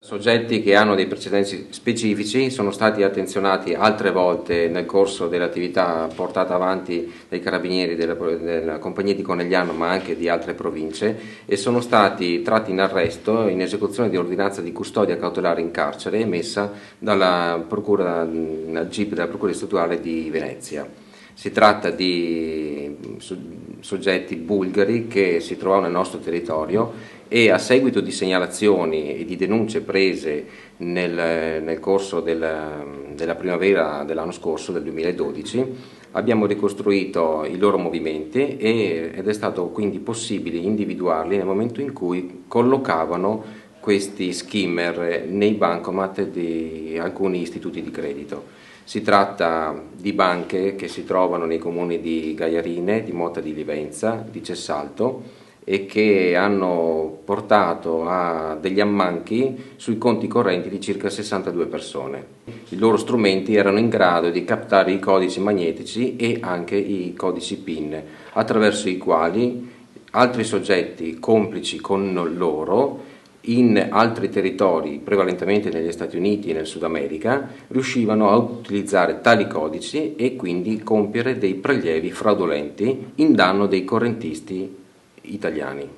Soggetti che hanno dei precedenti specifici sono stati attenzionati altre volte nel corso dell'attività portata avanti dai carabinieri della compagnia di Conegliano, ma anche di altre province, e sono stati tratti in arresto in esecuzione di ordinanza di custodia cautelare in carcere emessa dal GIP della Procura Distrettuale di Venezia. Si tratta di soggetti bulgari che si trovano nel nostro territorio e a seguito di segnalazioni e di denunce prese nel corso della primavera dell'anno scorso, del 2012, abbiamo ricostruito i loro movimenti ed è stato quindi possibile individuarli nel momento in cui collocavano questi skimmer nei bancomat di alcuni istituti di credito. Si tratta di banche che si trovano nei comuni di Gaiarine, di Motta di Livenza, di Cessalto, e che hanno portato a degli ammanchi sui conti correnti di circa 62 persone. I loro strumenti erano in grado di captare i codici magnetici e anche i codici PIN, attraverso i quali altri soggetti complici con loro in altri territori, prevalentemente negli Stati Uniti e nel Sud America, riuscivano a utilizzare tali codici e quindi compiere dei prelievi fraudolenti in danno dei correntisti italiani.